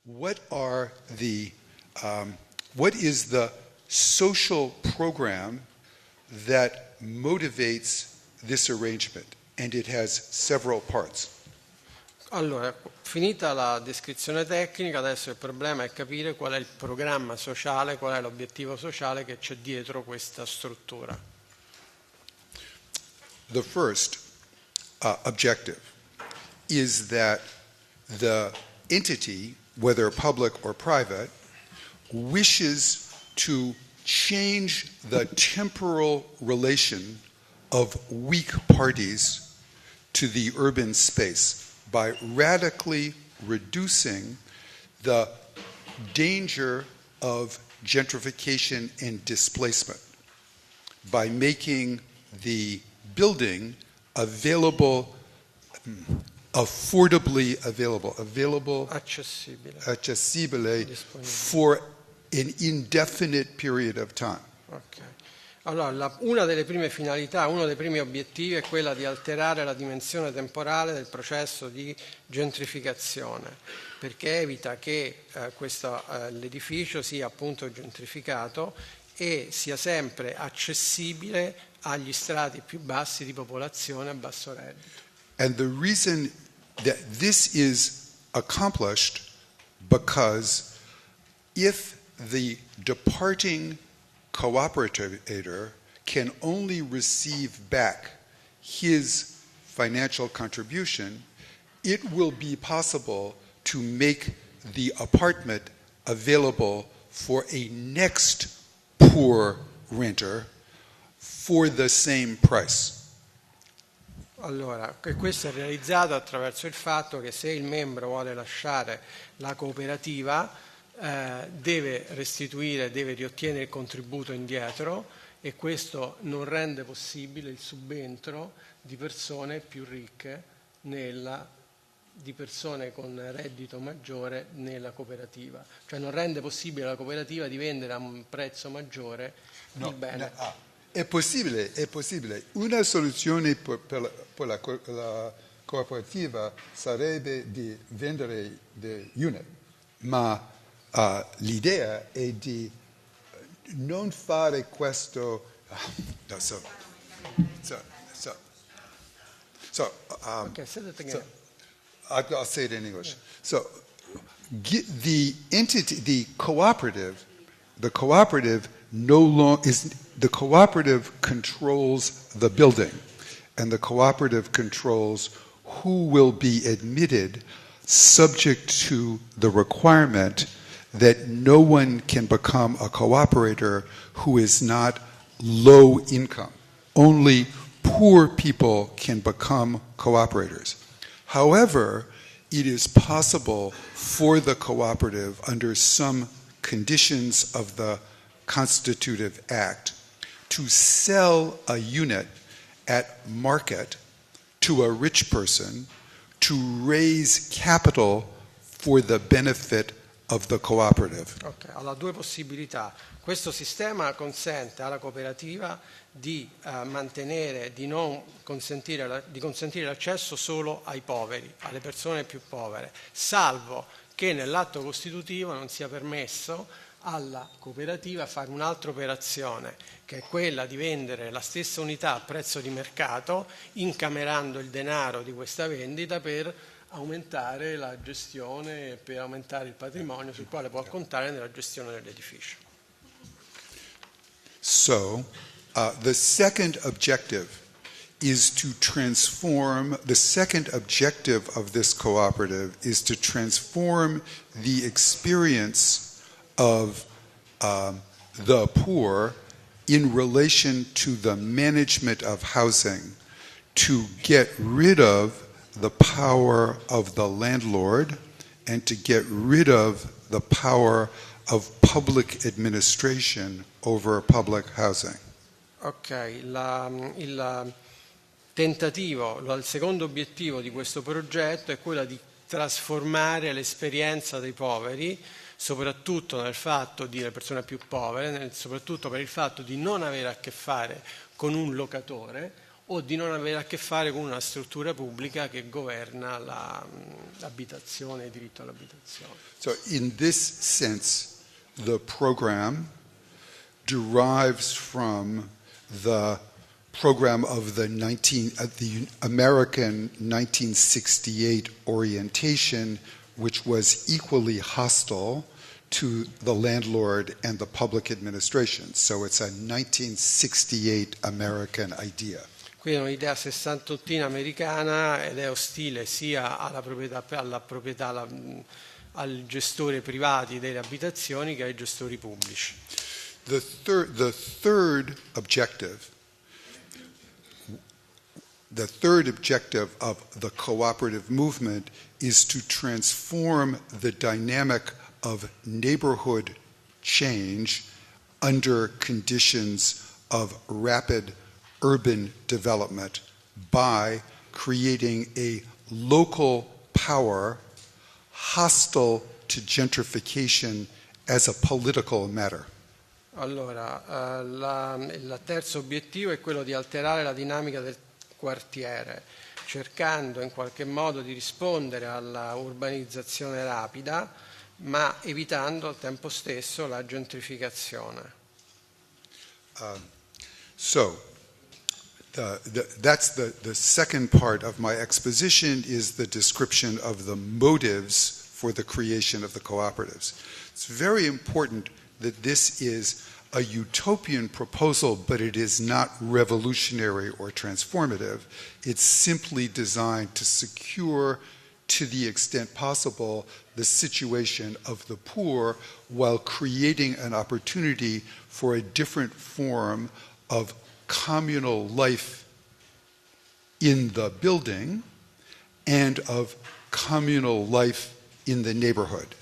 what is the social program that motivates this arrangement? And it has several parts. Allora, finita la descrizione tecnica, adesso il problema è capire qual è il programma sociale, qual è l'obiettivo sociale che c'è dietro questa struttura. The first objective is that the entity, whether public or private, wishes to change the temporal relation of weak parties to the urban space by radically reducing the danger of gentrification and displacement, by making the building available, affordably available, accessibile for an indefinite period of time. Okay. Allora, una delle prime finalità, uno dei primi obiettivi è quella di alterare la dimensione temporale del processo di gentrificazione, perché evita che l'edificio sia appunto gentrificato e sia sempre accessibile agli strati più bassi di popolazione a basso reddito. And the reason that this is accomplished, because if the departing cooperator can only receive back his financial contribution, it will be possible to make the apartment available for a next poor renter for the same price. Allora, questo è realizzato attraverso il fatto che se il membro vuole lasciare la cooperativa deve restituire, deve riottenere il contributo indietro, e questo non rende possibile il subentro di persone più ricche, di persone con reddito maggiore nella cooperativa. Cioè non rende possibile alla cooperativa di vendere a un prezzo maggiore il bene. È possibile. Una soluzione per la cooperativa sarebbe di vendere dei unit, ma l'idea è di non fare questo. Okay, say that again. I'll say it in English. So, the entity, the cooperative the cooperative controls the building, and the cooperative controls who will be admitted, subject to the requirement that no one can become a cooperator who is not low income. Only poor people can become cooperators. However, it is possible for the cooperative, under some conditions of the Constitutive Act, to sell a unit at market to a rich person to raise capital for the benefit of the cooperative. Okay, allora due possibilità. Questo sistema consente alla cooperativa di mantenere, di consentire l'accesso solo ai poveri, alle persone più povere, salvo che nell'atto costitutivo non sia permesso alla cooperativa fare un'altra operazione, che è quella di vendere la stessa unità a prezzo di mercato, incamerando il denaro di questa vendita per aumentare la gestione, per aumentare il patrimonio sul quale può contare nella gestione dell'edificio. So, the second objective is to transform, the second objective of this cooperative is to transform the experience of the poor in relation to the management of housing, to get rid of the power of the landlord and to get rid of the power of public administration over public housing. Ok, il tentativo, il secondo obiettivo di questo progetto è quello di trasformare l'esperienza dei poveri, soprattutto nel fatto di le persone più povere, soprattutto per il fatto di non avere a che fare con un locatore o di non avere a che fare con una struttura pubblica che governa l'abitazione, il diritto all'abitazione. So in this sense, the program derives from the program of the American 1968 orientation, which was equally hostile to the landlord and the public administration. So it's a 1968 American idea. Quindi è un'idea sessantottina americana ed è ostile sia alla proprietà, al gestore privati delle abitazioni che ai gestori pubblici. The third objective of the cooperative movement is to transform the dynamic of neighborhood change under conditions of rapid urban development by creating a local power hostile to gentrification as a political matter. Allora, il terzo obiettivo è quello di alterare la dinamica del quartiere, cercando in qualche modo di rispondere alla urbanizzazione rapida, ma evitando al tempo stesso la gentrificazione. That's the second part of my exposition is the description of the motives for the creation of the cooperatives. It's very important that this is a utopian proposal, but it is not revolutionary or transformative. It's simply designed to secure, to the extent possible, the situation of the poor while creating an opportunity for a different form of communal life in the building and of communal life in the neighborhood.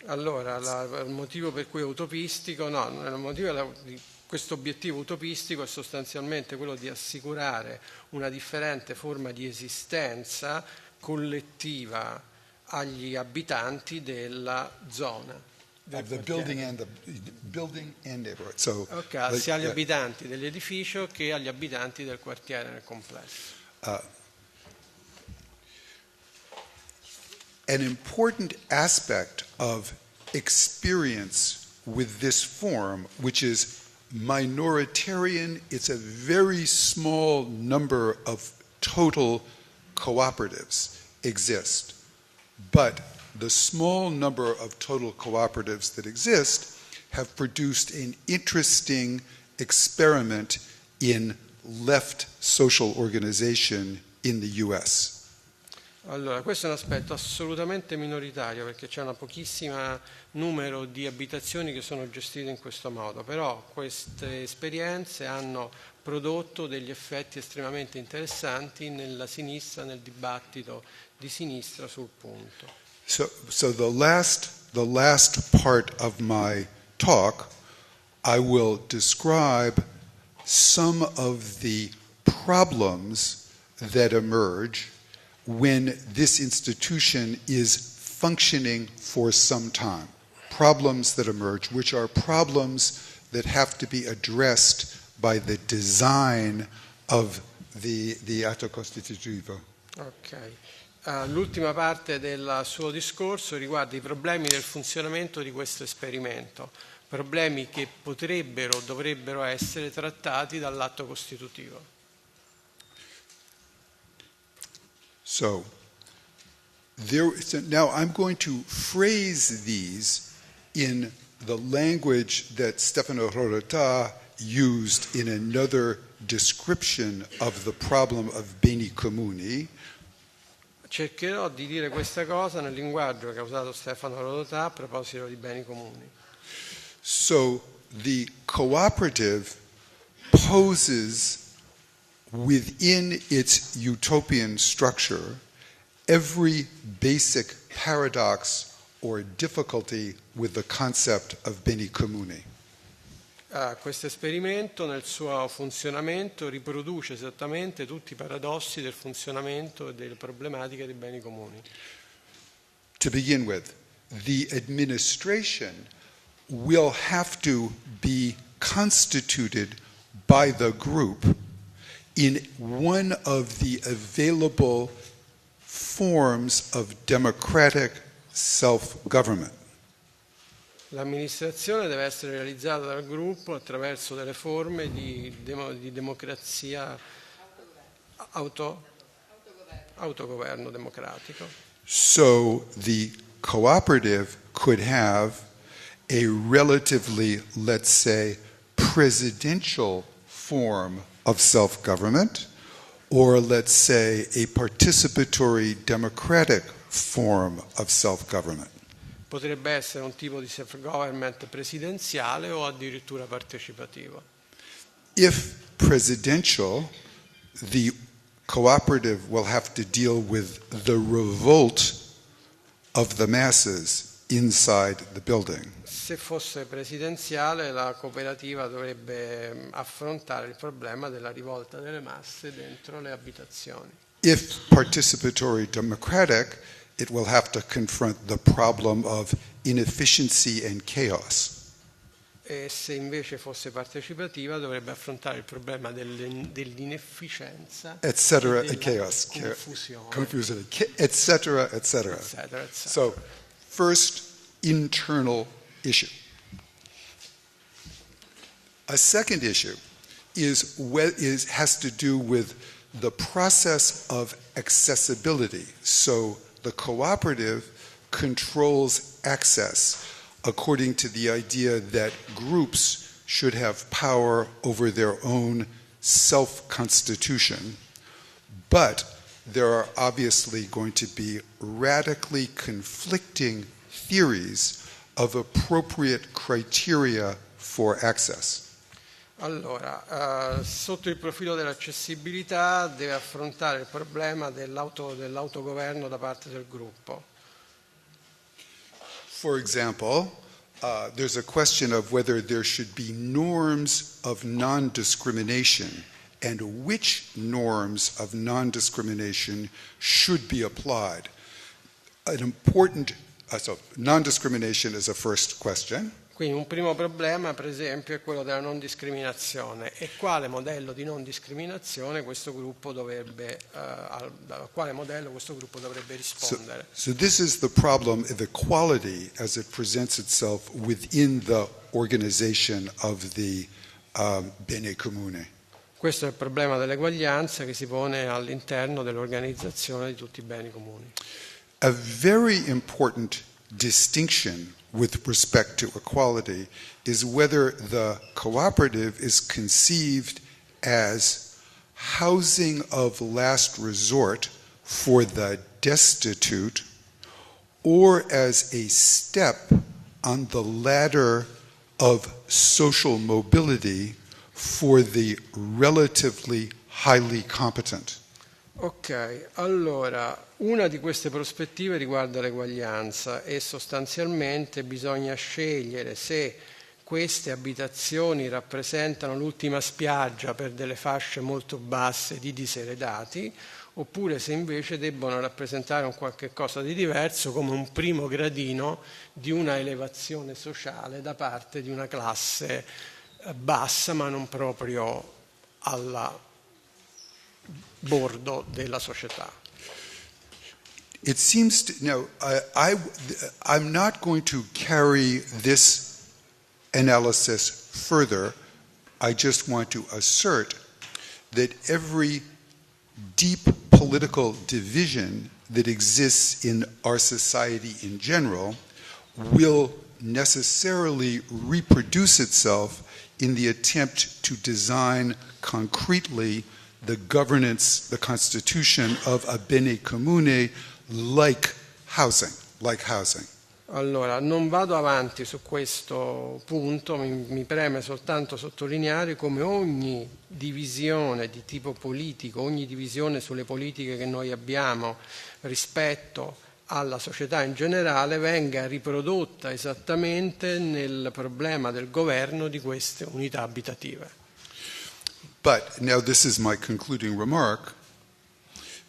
Allora, il motivo per cui è utopistico, il motivo di questo obiettivo utopistico è sostanzialmente quello di assicurare una differente forma di esistenza collettiva agli abitanti della zona. Of the building and neighborhood. So, sia agli abitanti dell'edificio che agli abitanti del quartiere nel complesso. An important aspect of experience with this form, which is minoritarian, it's a very small number of total cooperatives exist. But the small number of total cooperatives that exist have produced an interesting experiment in left social organization in the US. Allora, questo è un aspetto assolutamente minoritario perché c'è un pochissimo numero di abitazioni che sono gestite in questo modo, però queste esperienze hanno prodotto degli effetti estremamente interessanti nella sinistra, nel dibattito di sinistra sul punto. So the last part of my talk, I will describe some of the problems that emerge when this institution is functioning for some time. Problems that emerge, which are problems that have to be addressed by the design of the atto costitutivo. Okay. L'ultima parte del suo discorso riguarda i problemi del funzionamento di questo esperimento, problemi che potrebbero o dovrebbero essere trattati dall'atto costitutivo. So now I'm going to phrase these in the language that Stefano Rodotà used in another description of the problem of beni comuni. Cercherò di dire questa cosa nel linguaggio che ha usato Stefano Rodotà a proposito di beni comuni. So the cooperative poses within its utopian structure every basic paradox or difficulty with the concept of beni comuni. Questo esperimento nel suo funzionamento riproduce esattamente tutti i paradossi del funzionamento e delle problematiche dei beni comuni. To begin with, the administration will have to be constituted by the group in one of the available forms of democratic self-government. L'amministrazione deve essere realizzata dal gruppo attraverso delle forme di democrazia, autogoverno democratico. So the cooperative could have a relatively, let's say, presidential form of self-government, or let's say a participatory democratic form of self-government. Potrebbe essere un tipo di self-government presidenziale o addirittura partecipativo. If presidential, the cooperative will have to deal with the revolt of the masses inside the building. Se fosse presidenziale, la cooperativa dovrebbe affrontare il problema della rivolta delle masse dentro le abitazioni. If participatory democratic, it will have to confront the problem of inefficiency and chaos. E se invece fosse partecipativa dovrebbe affrontare il problema dell'inefficienza, Etc. e and chaos. confusione, Etc. Etc. eccetera. So, first, internal issue. A second issue has to do with the process of accessibility. So the cooperative controls access according to the idea that groups should have power over their own self-constitution, but there are obviously going to be radically conflicting theories of appropriate criteria for access. Allora, sotto il profilo dell'accessibilità deve affrontare il problema dell'autogoverno da parte del gruppo. For example, there's a question of whether there should be norms of non-discrimination and which norms of non-discrimination should be applied. An important So non-discrimination is a first question. Quindi un primo problema, per esempio, è quello della non discriminazione. E quale modello di non discriminazione questo gruppo dovrebbe, a quale modello questo gruppo dovrebbe rispondere? So this is the problem of equality as it presents itself within the organization of the bene comune. Questo è il problema dell'eguaglianza che si pone all'interno dell'organizzazione di tutti i beni comuni. A very important distinction with respect to equality is whether the cooperative is conceived as housing of last resort for the destitute or as a step on the ladder of social mobility for the relatively highly competent. Ok, allora, una di queste prospettive riguarda l'eguaglianza e sostanzialmente bisogna scegliere se queste abitazioni rappresentano l'ultima spiaggia per delle fasce molto basse di diseredati oppure se invece debbono rappresentare un qualche cosa di diverso come un primo gradino di una elevazione sociale da parte di una classe bassa ma non proprio alla bordo della società. It seems to, now, I'm not going to carry this analysis further. I just want to assert that every deep political division that exists in our society in general will necessarily reproduce itself in the attempt to design concretely the governance, the constitution of a bene comune like housing. Allora, non vado avanti su questo punto, mi preme soltanto sottolineare come ogni divisione di tipo politico, ogni divisione sulle politiche che noi abbiamo rispetto alla società in generale venga riprodotta esattamente nel problema del governo di queste unità abitative. But now this is my concluding remark.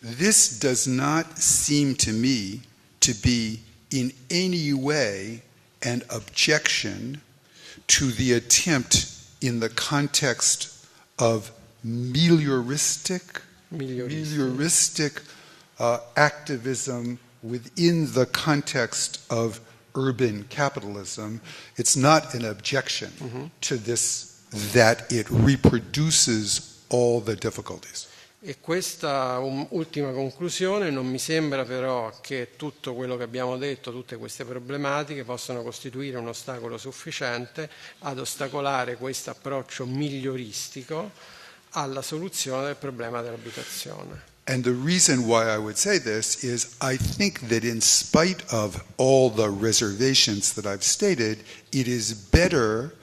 This does not seem to me to be in any way an objection to the attempt in the context of melioristic activism within the context of urban capitalism. It's not an objection to this, that it reproduces all the difficulties. E questa ultima conclusione: non mi sembra però che tutto quello che abbiamo detto, tutte queste problematiche possano costituire un ostacolo sufficiente ad ostacolare questo approccio miglioristico alla soluzione del problema dell'abitazione. And the reason why I would say this is I think that in spite of all the reservations that I've stated, it is better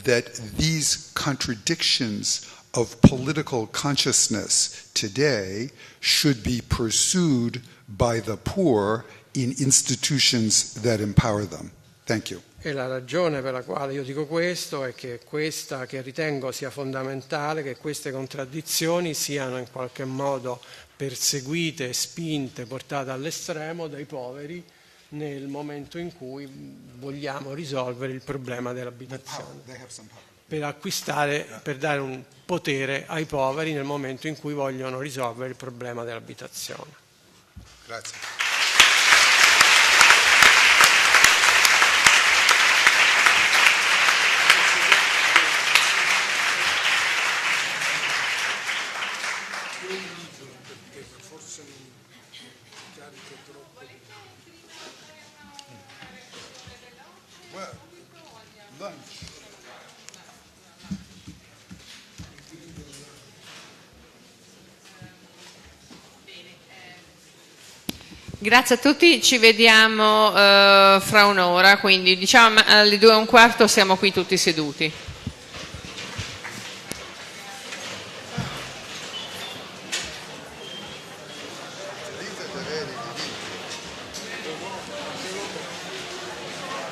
that these contradictions of political consciousness today should be pursued by the poor in institutions that empower them. Thank you. E la ragione per la quale io dico questo è che ritengo sia fondamentale che queste contraddizioni siano in qualche modo perseguite, spinte, portate all'estremo dai poveri nel momento in cui vogliamo risolvere il problema dell'abitazione. Per dare un potere ai poveri nel momento in cui vogliono risolvere il problema dell'abitazione. Grazie. Grazie a tutti, ci vediamo fra un'ora, quindi diciamo alle 2:15 siamo qui tutti seduti.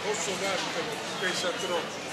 Posso dartelo, pesa troppo.